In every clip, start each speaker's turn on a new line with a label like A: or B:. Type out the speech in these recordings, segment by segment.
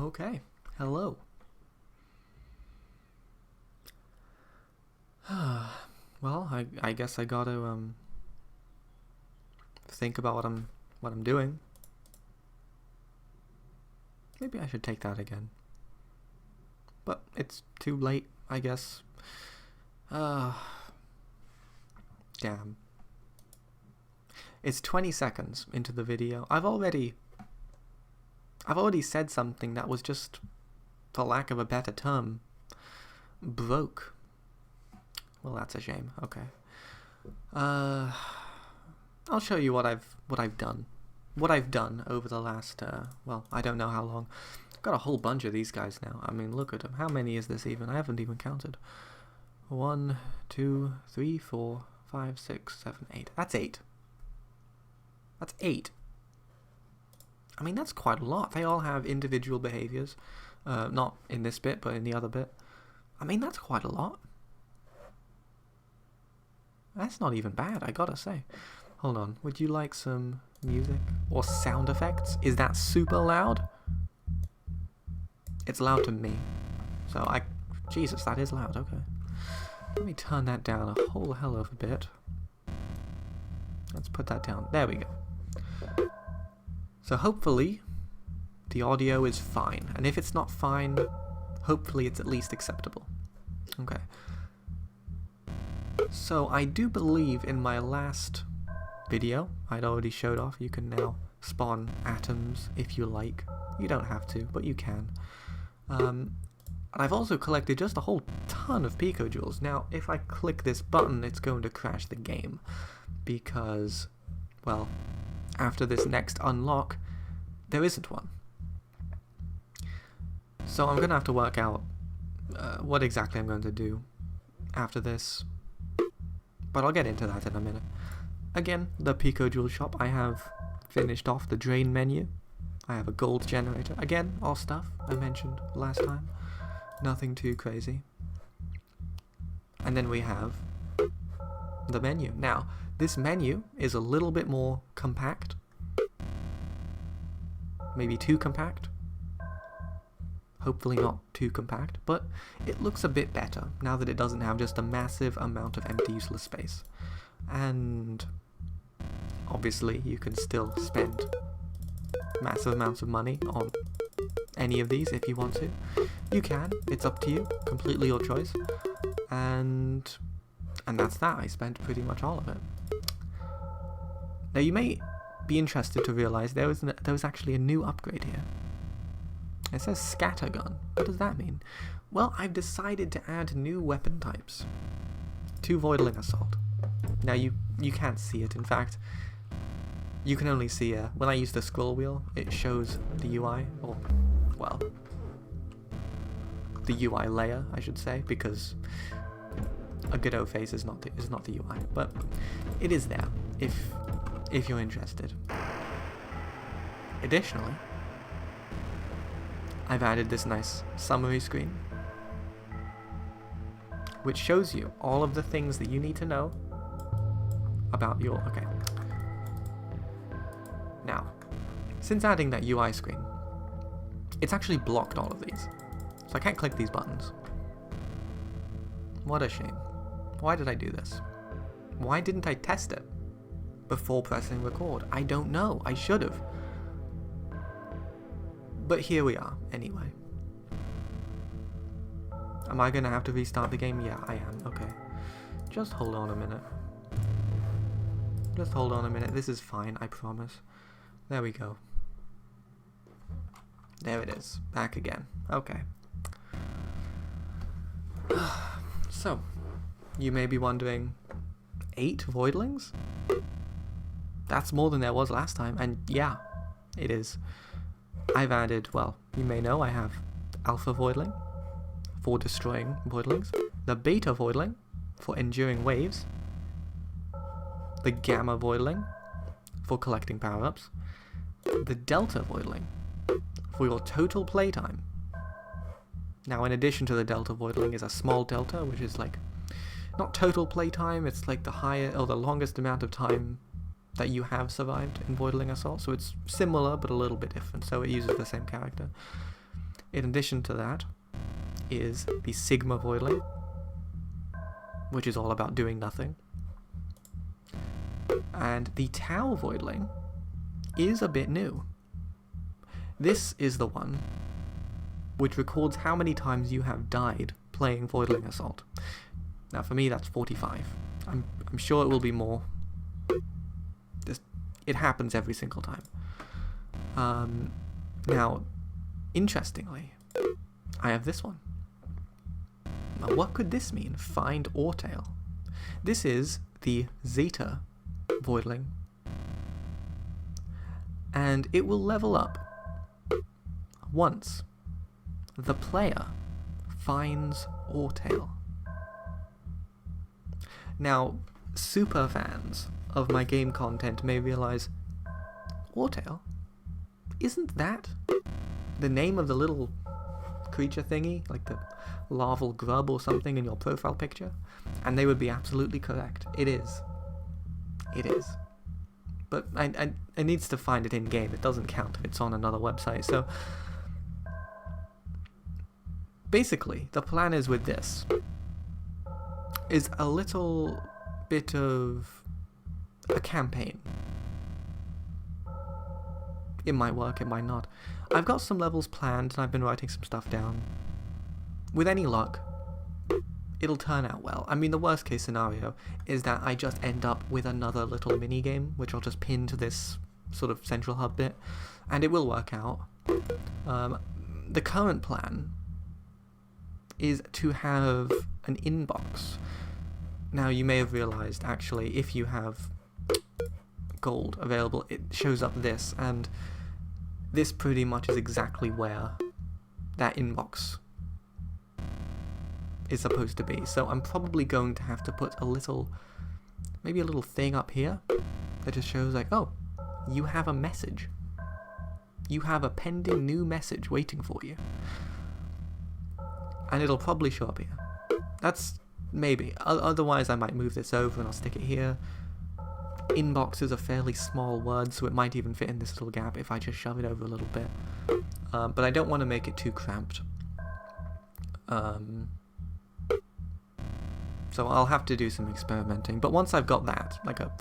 A: Okay, hello. Well, I guess I gotta think about what I'm doing. Maybe I should take that again. But it's too late, I guess. Damn. It's 20 seconds into the video. I've already said something that was just, for lack of a better term, broke. Well, that's a shame. Okay. I'll show you what I've done. What I've done over the last well, I don't know how long. I've got a whole bunch of these guys now. I mean, look at them. How many is this even? I haven't even counted. 1, 2, 3, 4, 5, 6, 7, 8. That's 8. That's 8. I mean, that's quite a lot. They all have individual behaviors. Not in this bit, but in the other bit. I mean, that's quite a lot. That's not even bad, I gotta say. Hold on, would you like some music? Or sound effects? Is that super loud? It's loud to me. So Jesus, that is loud, okay. Let me turn that down a whole hell of a bit. Let's put that down. There we go. So hopefully, the audio is fine. And if it's not fine, hopefully it's at least acceptable. Okay. So I do believe in my last video, I'd already showed off, you can now spawn atoms if you like. You don't have to, but you can. And I've also collected just a whole ton of picojoules. Now, if I click this button, it's going to crash the game. Because, well, after this next unlock, there isn't one. So I'm going to have to work out what exactly I'm going to do after this. But I'll get into that in a minute. Again, the picojoule shop, I have finished off the drain menu. I have a gold generator. Again, all stuff I mentioned last time. Nothing too crazy. And then we have the menu. Now, this menu is a little bit more compact. Maybe too compact. Hopefully not too compact, but it looks a bit better now that it doesn't have just a massive amount of empty useless space. And obviously you can still spend massive amounts of money on any of these if you want to. You can, it's up to you, completely your choice. And that's that. I spent pretty much all of it. Now you may be interested to realize there was actually a new upgrade here. It says scattergun. What does that mean? Well, I've decided to add new weapon types to Voidling Assault. Now you can't see it. In fact, you can only see when I use the scroll wheel, it shows the UI, or well, the UI layer, I should say, because a Godot face is not the UI, but it is there if you're interested. Additionally, I've added this nice summary screen, which shows you all of the things that you need to know about your... Okay. Now, since adding that UI screen, it's actually blocked all of these. So I can't click these buttons. What a shame. Why did I do this? Why didn't I test it before pressing record? I don't know. I should have. But here we are, anyway. Am I gonna have to restart the game? Yeah, I am. Okay. Just hold on a minute. Just hold on a minute. This is fine, I promise. There we go. There it is. Back again. Okay. So, you may be wondering, 8 voidlings? That's more than there was last time, and yeah, it is. I've added, well, you may know I have Alpha Voidling for destroying voidlings, the Beta Voidling for enduring waves, the Gamma Voidling for collecting power-ups, the Delta Voidling for your total playtime. Now, in addition to the Delta Voidling is a small Delta, which is like, not total playtime, it's like the higher, or the longest amount of time that you have survived in Voidling Assault, so it's similar but a little bit different, so it uses the same character. In addition to that is the Sigma Voidling, which is all about doing nothing. And the Tau Voidling is a bit new. This is the one which records how many times you have died playing Voidling Assault. Now for me that's 45. I'm sure it will be more. It happens every single time. Now, interestingly, I have this one. Now, what could this mean? Find Orteil. This is the Zeta Voidling, and it will level up once the player finds Orteil. Now, super fans of my game content may realize, Orteil? Isn't that the name of the little creature thingy, like the larval grub or something in your profile picture? And they would be absolutely correct. It is. It is. But I needs to find it in game. It doesn't count if it's on another website. So basically, the plan is with this is a little bit of a campaign. It might work, it might not. I've got some levels planned and I've been writing some stuff down. With any luck, it'll turn out well. I mean, the worst case scenario is that I just end up with another little mini game, which I'll just pin to this sort of central hub bit, and it will work out. The current plan is to have an inbox. Now, you may have realized, actually, if you have gold available, it shows up this, and this pretty much is exactly where that inbox is supposed to be. So I'm probably going to have to put a little, maybe a little thing up here that just shows like, oh, you have a message. You have a pending new message waiting for you. And it'll probably show up here. That's maybe. Otherwise I might move this over and I'll stick it here. Inbox is a fairly small word, so it might even fit in this little gap if I just shove it over a little bit. But I don't want to make it too cramped. So I'll have to do some experimenting. But once I've got that, like a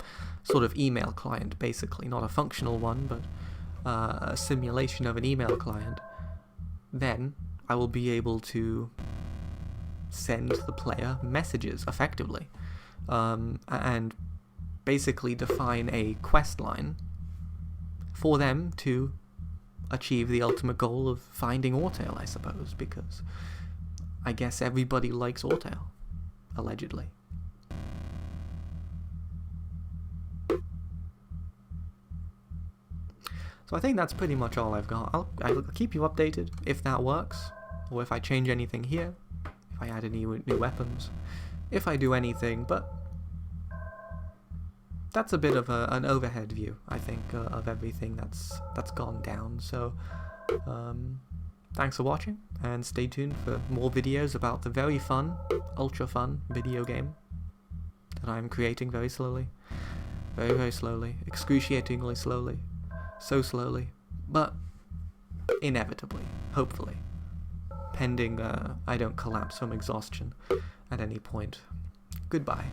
A: sort of email client, basically, not a functional one, but a simulation of an email client, then I will be able to send the player messages effectively. And basically define a quest line for them to achieve the ultimate goal of finding Orteil, I suppose, because I guess everybody likes Orteil, allegedly. So I think that's pretty much all I've got. I'll keep you updated if that works, or if I change anything here, if I add any new weapons, if I do anything, but that's a bit of an overhead view, I think, of everything that's gone down. So thanks for watching, and stay tuned for more videos about the very fun, ultra fun video game that I'm creating very slowly. Very, very slowly. Excruciatingly slowly. So slowly. But inevitably. Hopefully. Pending I don't collapse from exhaustion at any point. Goodbye.